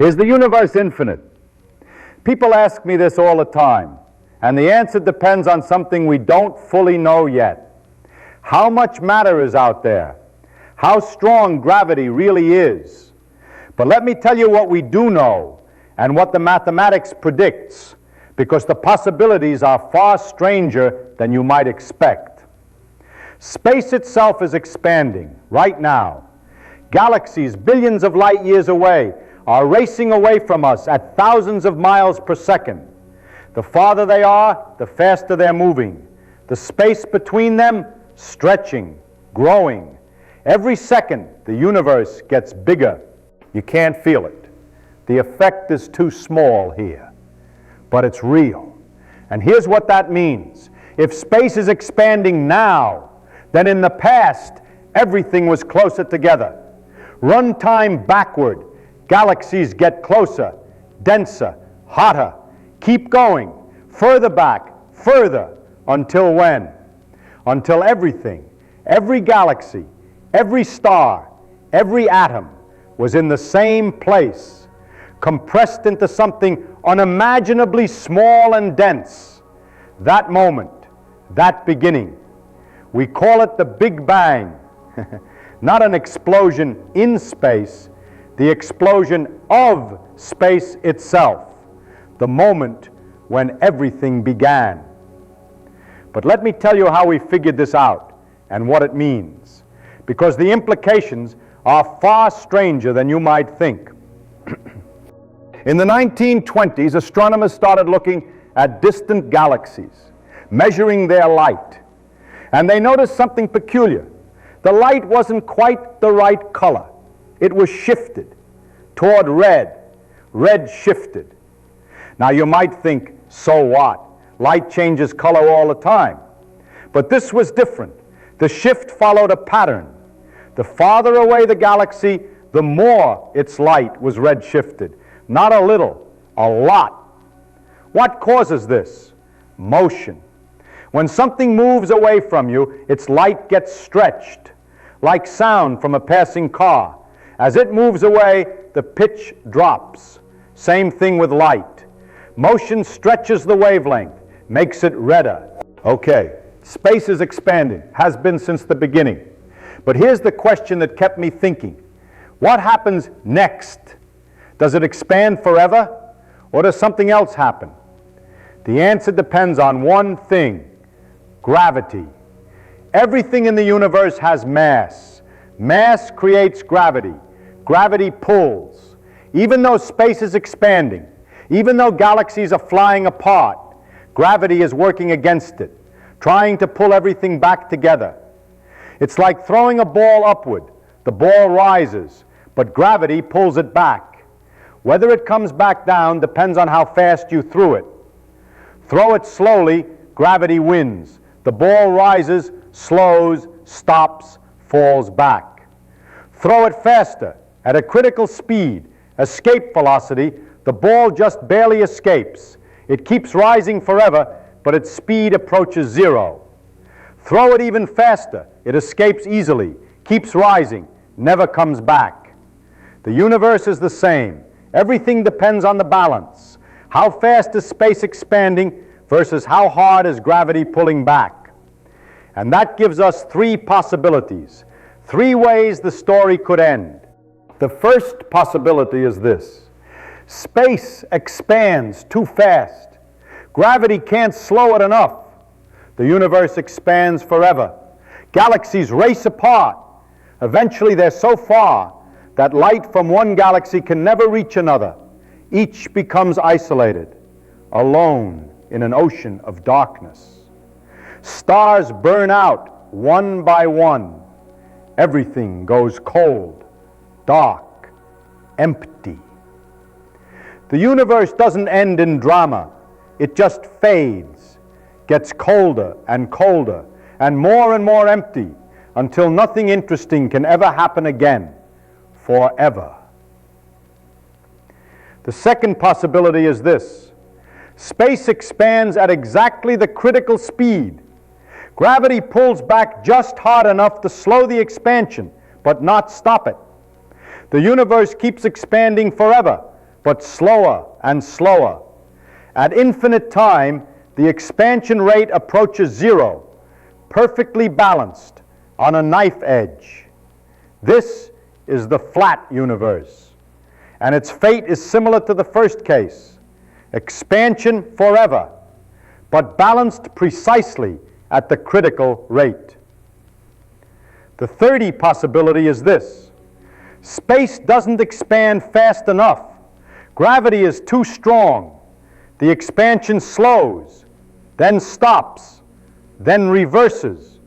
Is the universe infinite? People ask me this all the time, and the answer depends on something we don't fully know yet. How much matter is out there? How strong gravity really is? But let me tell you what we do know and what the mathematics predicts, because the possibilities are far stranger than you might expect. Space itself is expanding right now. Galaxies billions of light years away are racing away from us at thousands of miles per second. The farther they are, the faster they're moving. The space between them, stretching, growing. Every second, the universe gets bigger. You can't feel it. The effect is too small here, but it's real. And here's what that means. If space is expanding now, then in the past, everything was closer together. Run time backward. Galaxies get closer, denser, hotter. Keep going, further back, further, until when? Until everything, every galaxy, every star, every atom was in the same place, compressed into something unimaginably small and dense. That moment, that beginning, we call it the Big Bang. Not an explosion in space, the explosion of space itself, the moment when everything began. But let me tell you how we figured this out and what it means, because the implications are far stranger than you might think. In the 1920s, astronomers started looking at distant galaxies, measuring their light, and they noticed something peculiar. The light wasn't quite the right color. It was shifted toward red. Red shifted. Now you might think, so what? Light changes color all the time. But this was different. The shift followed a pattern. The farther away the galaxy, the more its light was red shifted. Not a little, a lot. What causes this? Motion. When something moves away from you, its light gets stretched, like sound from a passing car. As it moves away, the pitch drops. Same thing with light. Motion stretches the wavelength, makes it redder. Okay, space is expanding, has been since the beginning. But here's the question that kept me thinking. What happens next? Does it expand forever, or does something else happen? The answer depends on one thing: gravity. Everything in the universe has mass. Mass creates gravity. Gravity pulls. Even though space is expanding, even though galaxies are flying apart, gravity is working against it, trying to pull everything back together. It's like throwing a ball upward. The ball rises, but gravity pulls it back. Whether it comes back down depends on how fast you threw it. Throw it slowly, gravity wins. The ball rises, slows, stops, falls back. Throw it faster, at a critical speed, escape velocity, the ball just barely escapes. It keeps rising forever, but its speed approaches zero. Throw it even faster, it escapes easily, keeps rising, never comes back. The universe is the same. Everything depends on the balance. How fast is space expanding versus how hard is gravity pulling back? And that gives us three possibilities, three ways the story could end. The first possibility is this: space expands too fast. Gravity can't slow it enough. The universe expands forever. Galaxies race apart. Eventually they're so far that light from one galaxy can never reach another. Each becomes isolated, alone in an ocean of darkness. Stars burn out one by one. Everything goes cold, dark, empty. The universe doesn't end in drama. It just fades, gets colder and colder, and more empty, until nothing interesting can ever happen again, forever. The second possibility is this: space expands at exactly the critical speed. Gravity pulls back just hard enough to slow the expansion, but not stop it. The universe keeps expanding forever, but slower and slower. At infinite time, the expansion rate approaches zero, perfectly balanced on a knife edge. This is the flat universe, and its fate is similar to the first case. Expansion forever, but balanced precisely at the critical rate. The 30 possibility is this: space doesn't expand fast enough. Gravity is too strong. The expansion slows, then stops, then reverses.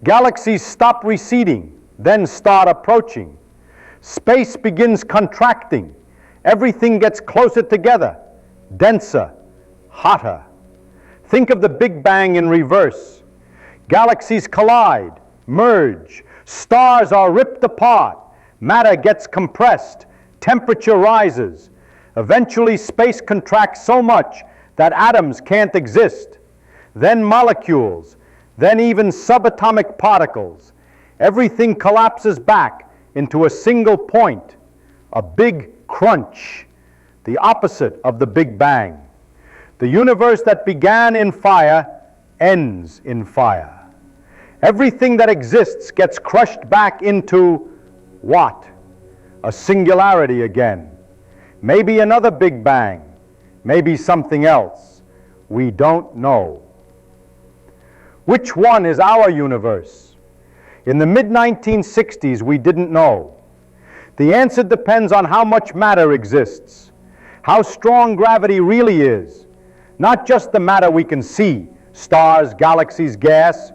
Galaxies stop receding, then start approaching. Space begins contracting. Everything gets closer together, denser, hotter. Think of the Big Bang in reverse. Galaxies collide, merge, stars are ripped apart, matter gets compressed, temperature rises. Eventually, space contracts so much that atoms can't exist. Then molecules, then even subatomic particles. Everything collapses back into a single point, a big crunch, the opposite of the Big Bang. The universe that began in fire ends in fire. Everything that exists gets crushed back into what? A singularity again. Maybe another Big Bang. Maybe something else. We don't know. Which one is our universe? In the mid-1960s, we didn't know. The answer depends on how much matter exists, how strong gravity really is, not just the matter we can see, stars, galaxies, gas,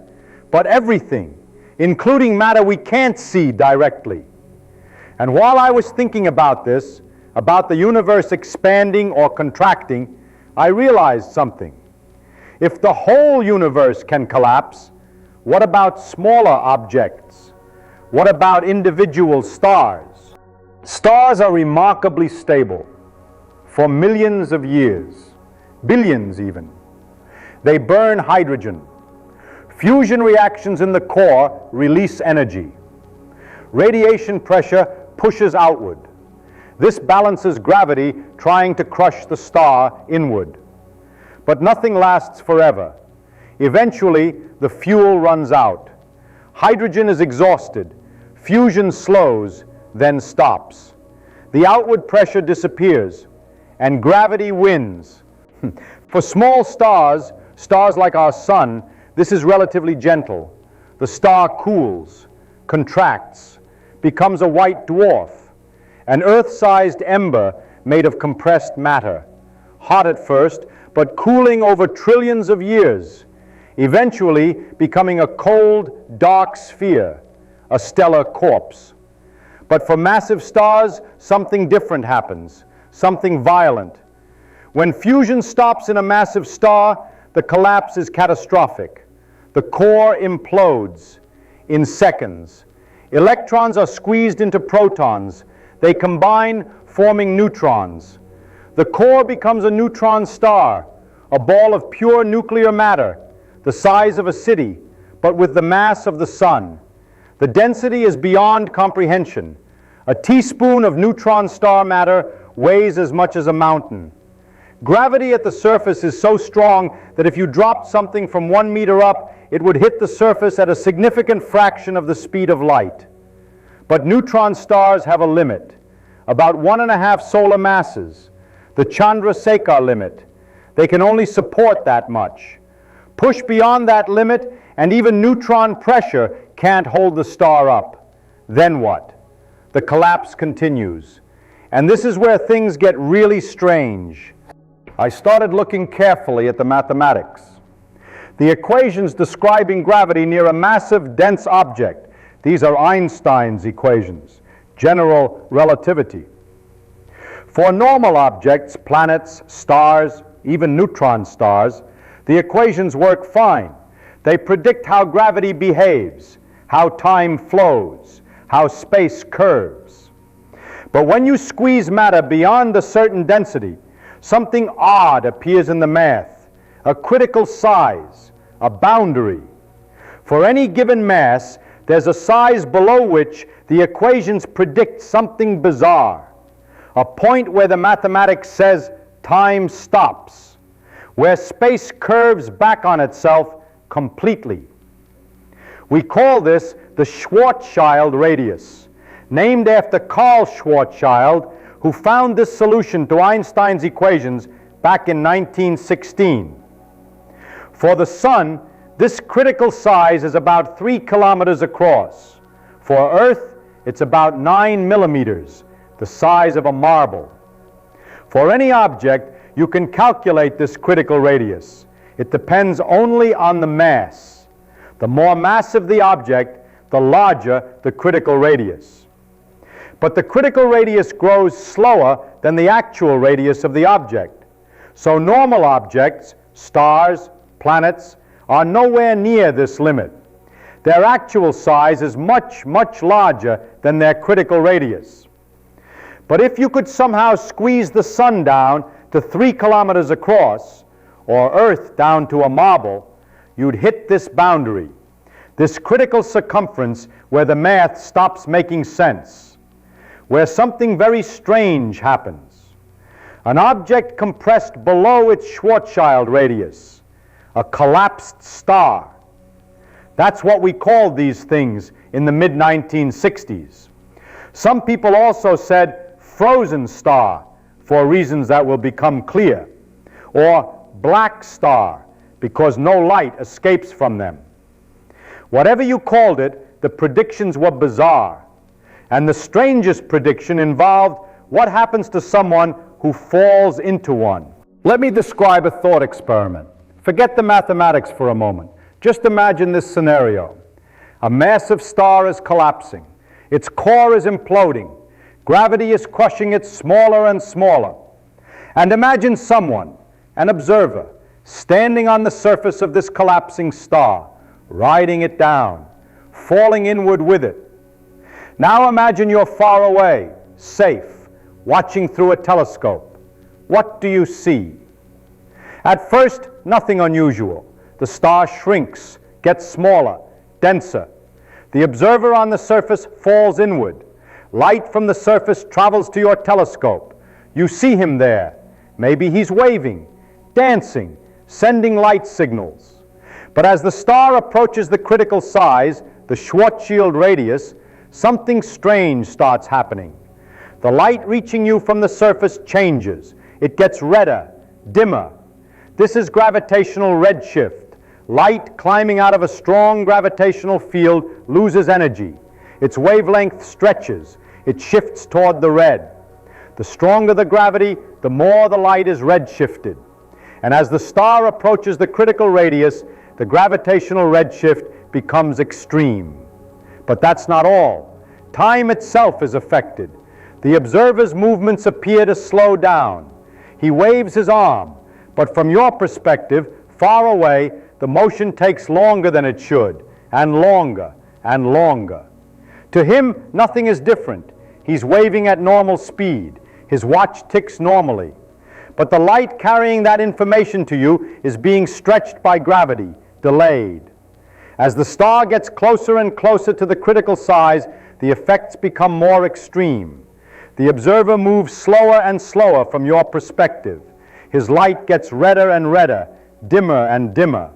but everything, including matter we can't see directly. And while I was thinking about this, about the universe expanding or contracting, I realized something. If the whole universe can collapse, what about smaller objects? What about individual stars? Stars are remarkably stable for millions of years, billions even. They burn hydrogen. Fusion reactions in the core release energy. Radiation pressure pushes outward. This balances gravity trying to crush the star inward. But nothing lasts forever. Eventually, the fuel runs out. Hydrogen is exhausted. Fusion slows, then stops. The outward pressure disappears, and gravity wins. For small stars, stars like our sun, this is relatively gentle. The star cools, contracts, becomes a white dwarf, an Earth-sized ember made of compressed matter, hot at first, but cooling over trillions of years, eventually becoming a cold, dark sphere, a stellar corpse. But for massive stars, something different happens, something violent. When fusion stops in a massive star, the collapse is catastrophic. The core implodes in seconds. Electrons are squeezed into protons. They combine, forming neutrons. The core becomes a neutron star, a ball of pure nuclear matter, the size of a city, but with the mass of the sun. The density is beyond comprehension. A teaspoon of neutron star matter weighs as much as a mountain. Gravity at the surface is so strong that if you dropped something from 1 meter up, it would hit the surface at a significant fraction of the speed of light. But neutron stars have a limit, about 1.5 solar masses, the Chandrasekhar limit. They can only support that much. Push beyond that limit, and even neutron pressure can't hold the star up. Then what? The collapse continues. And this is where things get really strange. I started looking carefully at the mathematics. The equations describing gravity near a massive, dense object, these are Einstein's equations, general relativity. For normal objects, planets, stars, even neutron stars, the equations work fine. They predict how gravity behaves, how time flows, how space curves. But when you squeeze matter beyond a certain density, something odd appears in the math, a critical size, a boundary. For any given mass, there's a size below which the equations predict something bizarre. a point where the mathematics says time stops, where space curves back on itself completely. We call this the Schwarzschild radius, named after Karl Schwarzschild, who found this solution to Einstein's equations back in 1916. For the Sun, this critical size is about 3 kilometers across. For Earth, it's about 9 millimeters, the size of a marble. For any object, you can calculate this critical radius. It depends only on the mass. The more massive the object, the larger the critical radius. But the critical radius grows slower than the actual radius of the object. So normal objects, stars, planets, are nowhere near this limit. Their actual size is much, much larger than their critical radius. But if you could somehow squeeze the Sun down to 3 kilometers across, or Earth down to a marble, you'd hit this boundary, this critical circumference where the math stops making sense, where something very strange happens. An object compressed below its Schwarzschild radius, a collapsed star. That's what we called these things in the mid-1960s. Some people also said frozen star, for reasons that will become clear, or black star, because no light escapes from them. Whatever you called it, the predictions were bizarre. And the strangest prediction involved what happens to someone who falls into one. Let me describe a thought experiment. Forget the mathematics for a moment. Just imagine this scenario. A massive star is collapsing. Its core is imploding. Gravity is crushing it smaller and smaller. And imagine someone, an observer, standing on the surface of this collapsing star, riding it down, falling inward with it. Now imagine you're far away, safe, watching through a telescope. What do you see? At first, nothing unusual. The star shrinks, gets smaller, denser. The observer on the surface falls inward. Light from the surface travels to your telescope. You see him there. Maybe he's waving, dancing, sending light signals. But as the star approaches the critical size, the Schwarzschild radius, something strange starts happening. The light reaching you from the surface changes. It gets redder, dimmer. This is gravitational redshift. Light climbing out of a strong gravitational field loses energy. Its wavelength stretches. It shifts toward the red. The stronger the gravity, the more the light is redshifted. And as the star approaches the critical radius, the gravitational redshift becomes extreme. But that's not all. Time itself is affected. The observer's movements appear to slow down. He waves his arm, but from your perspective, far away, the motion takes longer than it should, and longer, and longer. To him, nothing is different. He's waving at normal speed. His watch ticks normally. But the light carrying that information to you is being stretched by gravity, delayed. As the star gets closer and closer to the critical size, the effects become more extreme. The observer moves slower and slower from your perspective. His light gets redder and redder, dimmer and dimmer.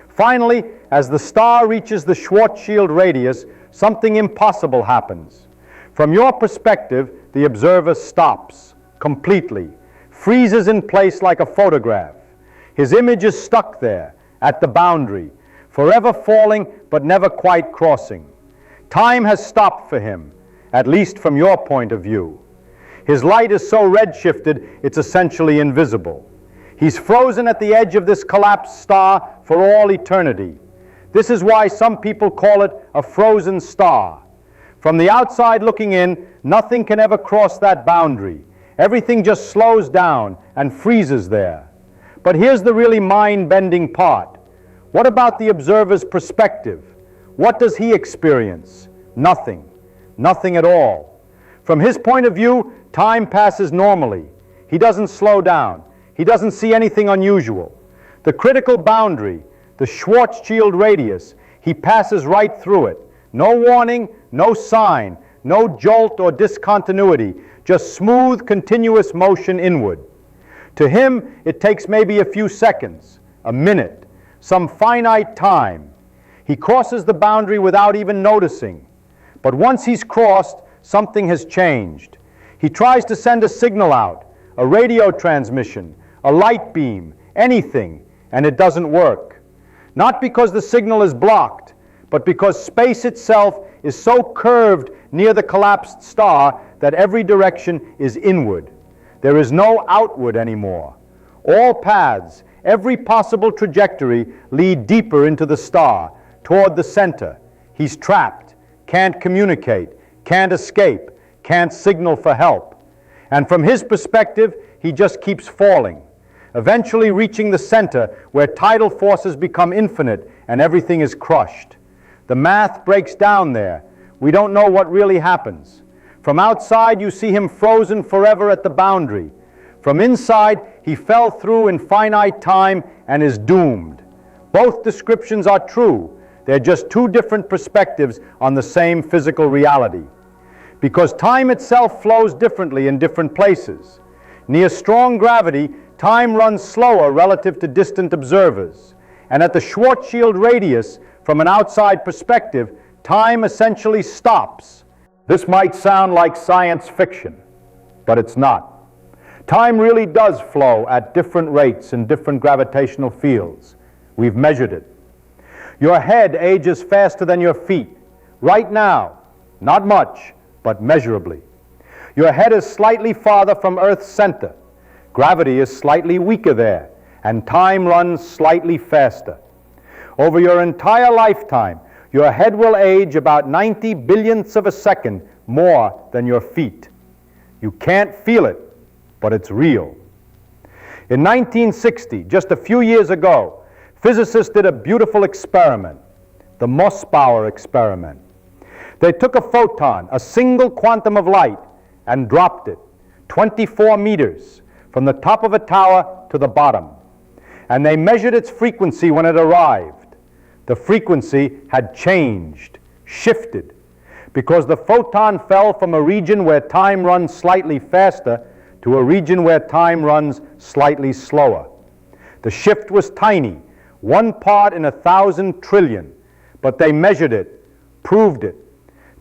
Finally, as the star reaches the Schwarzschild radius, something impossible happens. From your perspective, the observer stops completely, freezes in place like a photograph. His image is stuck there, at the boundary, forever falling but never quite crossing. Time has stopped for him, at least from your point of view. His light is so redshifted, it's essentially invisible. He's frozen at the edge of this collapsed star for all eternity. This is why some people call it a frozen star. From the outside looking in, nothing can ever cross that boundary. Everything just slows down and freezes there. But here's the really mind-bending part. What about the observer's perspective? What does he experience? Nothing. Nothing at all. From his point of view, time passes normally. He doesn't slow down. He doesn't see anything unusual. The critical boundary, the Schwarzschild radius, he passes right through it. No warning, no sign, no jolt or discontinuity, just smooth, continuous motion inward. To him, it takes maybe a few seconds, a minute, some finite time. He crosses the boundary without even noticing. But once he's crossed, something has changed. He tries to send a signal out, a radio transmission, a light beam, anything, and it doesn't work. Not because the signal is blocked, but because space itself is so curved near the collapsed star that every direction is inward. There is no outward anymore. All paths, every possible trajectory lead deeper into the star, toward the center. He's trapped, can't communicate, can't escape, can't signal for help. And from his perspective, he just keeps falling, eventually reaching the center where tidal forces become infinite and everything is crushed. The math breaks down there. We don't know what really happens. From outside, you see him frozen forever at the boundary. From inside, he fell through in finite time and is doomed. Both descriptions are true. They're just two different perspectives on the same physical reality. Because time itself flows differently in different places. Near strong gravity, time runs slower relative to distant observers. And at the Schwarzschild radius, from an outside perspective, time essentially stops. This might sound like science fiction, but it's not. Time really does flow at different rates in different gravitational fields. We've measured it. Your head ages faster than your feet, right now. Not much, but measurably. Your head is slightly farther from Earth's center. Gravity is slightly weaker there, and time runs slightly faster. Over your entire lifetime, your head will age about 90 billionths of a second more than your feet. You can't feel it, but it's real. In 1960, just a few years ago, physicists did a beautiful experiment, the Mossbauer experiment. They took a photon, a single quantum of light, and dropped it 24 meters from the top of a tower to the bottom. And they measured its frequency when it arrived. The frequency had changed, shifted, because the photon fell from a region where time runs slightly faster to a region where time runs slightly slower. The shift was tiny, 1 part in 1,000 trillion, but they measured it, proved it.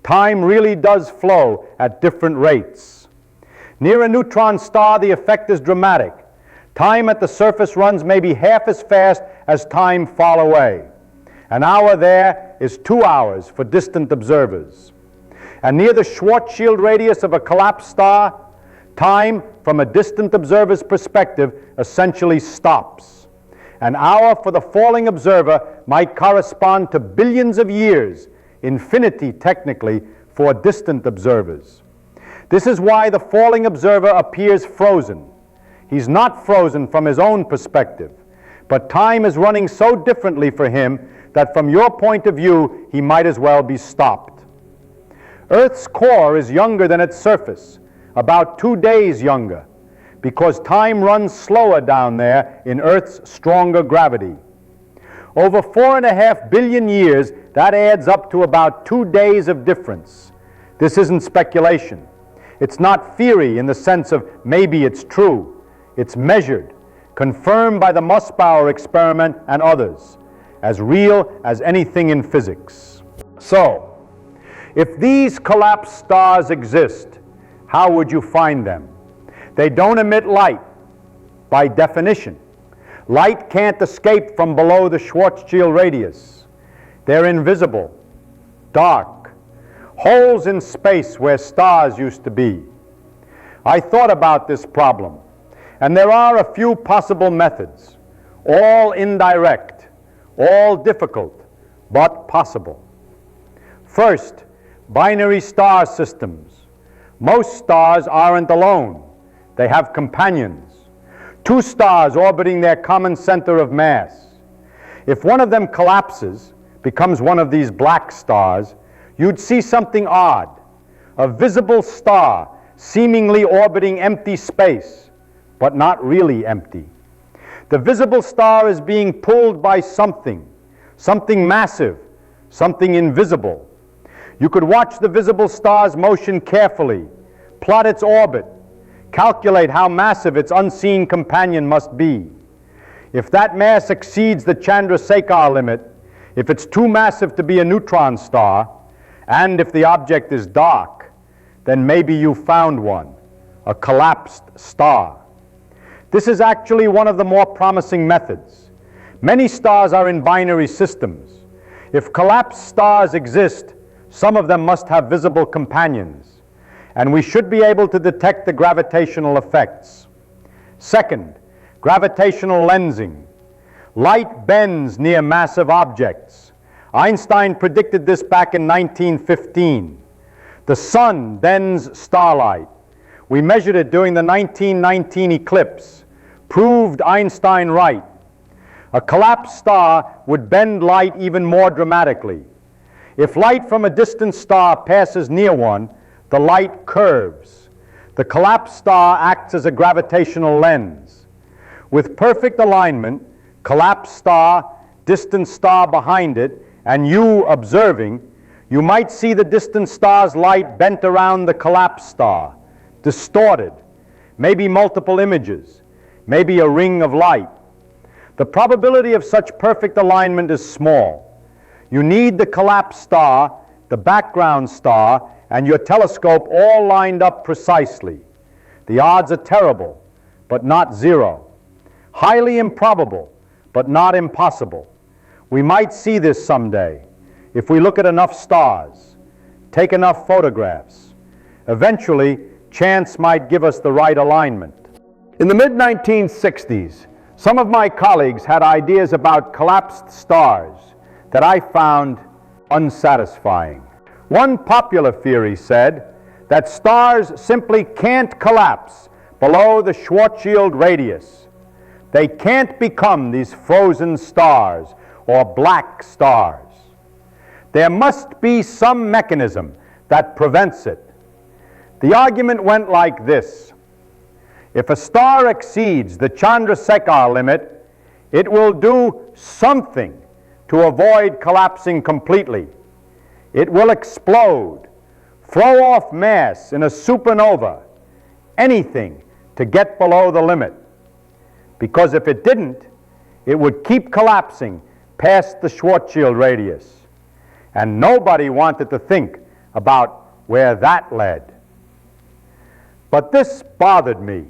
Time really does flow at different rates. Near a neutron star, the effect is dramatic. Time at the surface runs maybe half as fast as time far away. An hour there is 2 hours for distant observers. And near the Schwarzschild radius of a collapsed star, time, from a distant observer's perspective, essentially stops. An hour for the falling observer might correspond to billions of years, infinity technically, for distant observers. This is why the falling observer appears frozen. He's not frozen from his own perspective, but time is running so differently for him that from your point of view, he might as well be stopped. Earth's core is younger than its surface, about 2 days younger, because time runs slower down there in Earth's stronger gravity. Over 4.5 billion years, that adds up to about 2 days of difference. This isn't speculation. It's not theory in the sense of maybe it's true. It's measured, confirmed by the Mossbauer experiment and others, as real as anything in physics. So, if these collapsed stars exist, how would you find them? They don't emit light, by definition. Light can't escape from below the Schwarzschild radius. They're invisible, dark, holes in space where stars used to be. I thought about this problem, and there are a few possible methods, all indirect, all difficult, but possible. First, binary star systems. Most stars aren't alone. They have companions. 2 stars orbiting their common center of mass. If one of them collapses, becomes one of these black stars, you'd see something odd. A visible star seemingly orbiting empty space, but not really empty. The visible star is being pulled by something massive, something invisible. You could watch the visible star's motion carefully, plot its orbit, calculate how massive its unseen companion must be. If that mass exceeds the Chandrasekhar limit, if it's too massive to be a neutron star, and if the object is dark, then maybe you found one, a collapsed star. This is actually one of the more promising methods. Many stars are in binary systems. If collapsed stars exist, some of them must have visible companions, and we should be able to detect the gravitational effects. Second, gravitational lensing. Light bends near massive objects. Einstein predicted this back in 1915. The sun bends starlight. We measured it during the 1919 eclipse. Proved Einstein right. A collapsed star would bend light even more dramatically. If light from a distant star passes near one, the light curves. The collapsed star acts as a gravitational lens. With perfect alignment, collapsed star, distant star behind it, and you observing, you might see the distant star's light bent around the collapsed star, distorted, maybe multiple images, maybe a ring of light. The probability of such perfect alignment is small. You need the collapsed star, the background star, and your telescope all lined up precisely. The odds are terrible, but not zero. Highly improbable, but not impossible. We might see this someday if we look at enough stars, take enough photographs. Eventually, chance might give us the right alignment. In the mid-1960s, some of my colleagues had ideas about collapsed stars that I found unsatisfying. One popular theory said that stars simply can't collapse below the Schwarzschild radius. They can't become these frozen stars or black stars. There must be some mechanism that prevents it. The argument went like this. If a star exceeds the Chandrasekhar limit, it will do something to avoid collapsing completely. It will explode, throw off mass in a supernova, anything to get below the limit. Because if it didn't, it would keep collapsing past the Schwarzschild radius. And nobody wanted to think about where that led. But this bothered me,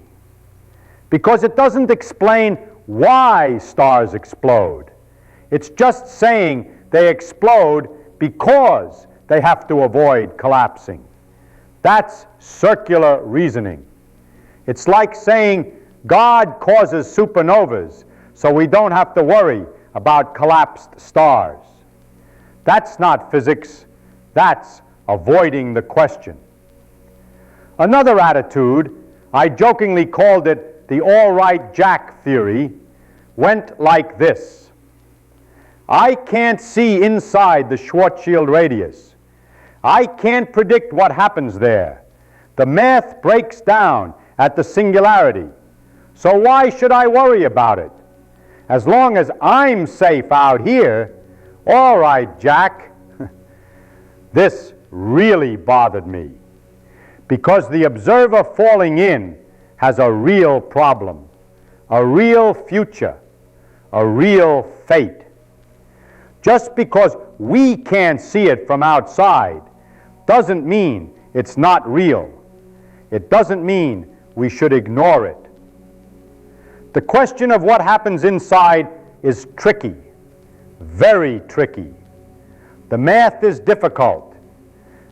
because it doesn't explain why stars explode. It's just saying they explode because they have to avoid collapsing. That's circular reasoning. It's like saying God causes supernovas, so we don't have to worry about collapsed stars. That's not physics. That's avoiding the question. Another attitude, I jokingly called it the all right Jack theory, went like this. I can't see inside the Schwarzschild radius. I can't predict what happens there. The math breaks down at the singularity. So why should I worry about it? As long as I'm safe out here, all right, Jack. This really bothered me, because the observer falling in has a real problem, a real future, a real fate. Just because we can't see it from outside doesn't mean it's not real. It doesn't mean we should ignore it. The question of what happens inside is tricky, very tricky. The math is difficult.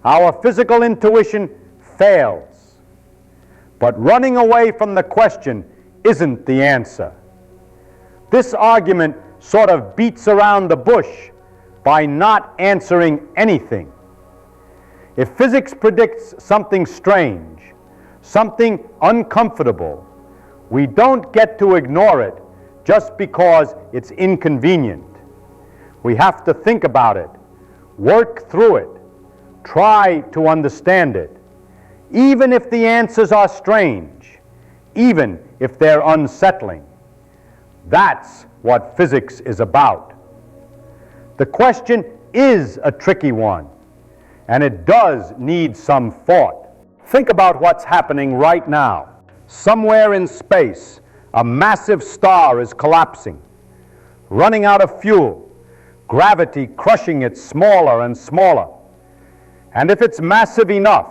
Our physical intuition fails. But running away from the question isn't the answer. This argument sort of beats around the bush by not answering anything. If physics predicts something strange, something uncomfortable, we don't get to ignore it just because it's inconvenient. We have to think about it, work through it, try to understand it, even if the answers are strange, even if they're unsettling. That's what physics is about. The question is a tricky one, and it does need some thought. Think about what's happening right now. Somewhere in space, a massive star is collapsing, running out of fuel, gravity crushing it smaller and smaller. And if it's massive enough,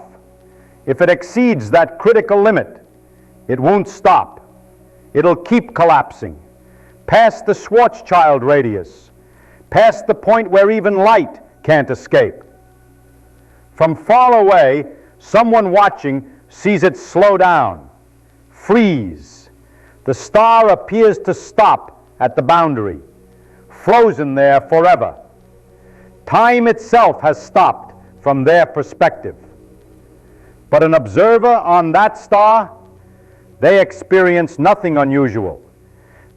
if it exceeds that critical limit, it won't stop. It'll keep collapsing, past the Schwarz radius, past the point where even light can't escape. From far away, someone watching sees it slow down, freeze. The star appears to stop at the boundary, frozen there forever. Time itself has stopped from their perspective. But an observer on that star, they experience nothing unusual.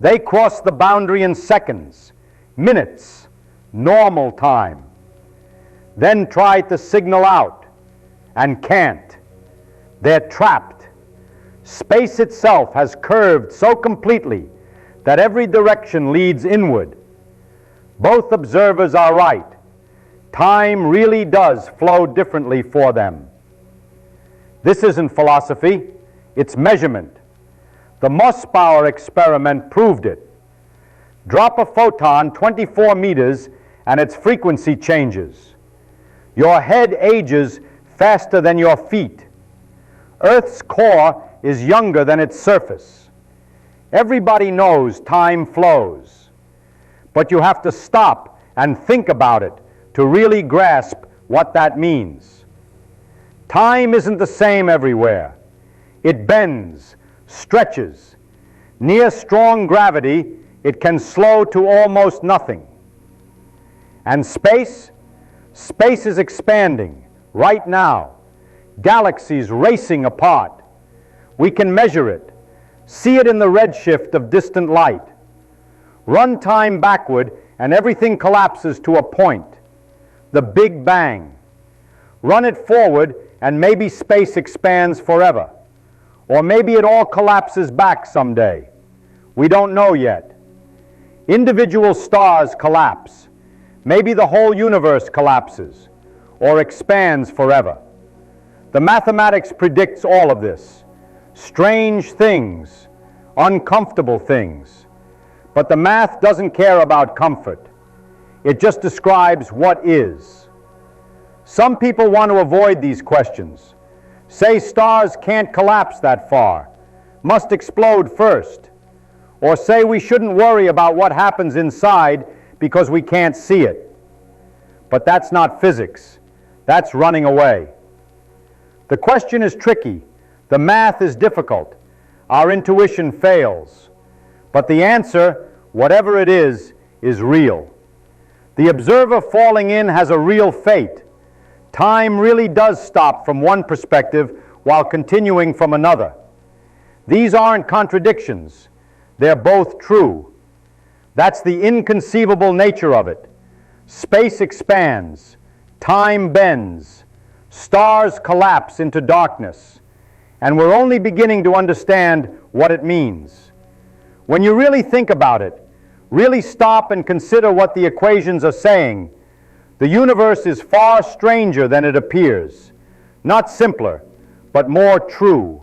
They cross the boundary in seconds, minutes, normal time. Then try to signal out and can't. They're trapped. Space itself has curved so completely that every direction leads inward. Both observers are right. Time really does flow differently for them. This isn't philosophy, it's measurement. The Mossbauer experiment proved it. Drop a photon 24 meters and its frequency changes. Your head ages faster than your feet. Earth's core is younger than its surface. Everybody knows time flows, but you have to stop and think about it to really grasp what that means. Time isn't the same everywhere. It bends, stretches. Near strong gravity, it can slow to almost nothing. And space? Space is expanding right now. Galaxies racing apart. We can measure it, see it in the redshift of distant light. Run time backward and everything collapses to a point, the Big Bang. Run it forward and maybe space expands forever. Or maybe it all collapses back someday. We don't know yet. Individual stars collapse. Maybe the whole universe collapses or expands forever. The mathematics predicts all of this. Strange things, uncomfortable things. But the math doesn't care about comfort. It just describes what is. Some people want to avoid these questions. Say stars can't collapse that far, must explode first. Or say we shouldn't worry about what happens inside because we can't see it. But that's not physics. That's running away. The question is tricky. The math is difficult. Our intuition fails. But the answer, whatever it is real. The observer falling in has a real fate. Time really does stop from one perspective while continuing from another. These aren't contradictions. They're both true. That's the inconceivable nature of it. Space expands. Time bends. Stars collapse into darkness. And we're only beginning to understand what it means. When you really think about it, really stop and consider what the equations are saying, the universe is far stranger than it appears. Not simpler, but more true.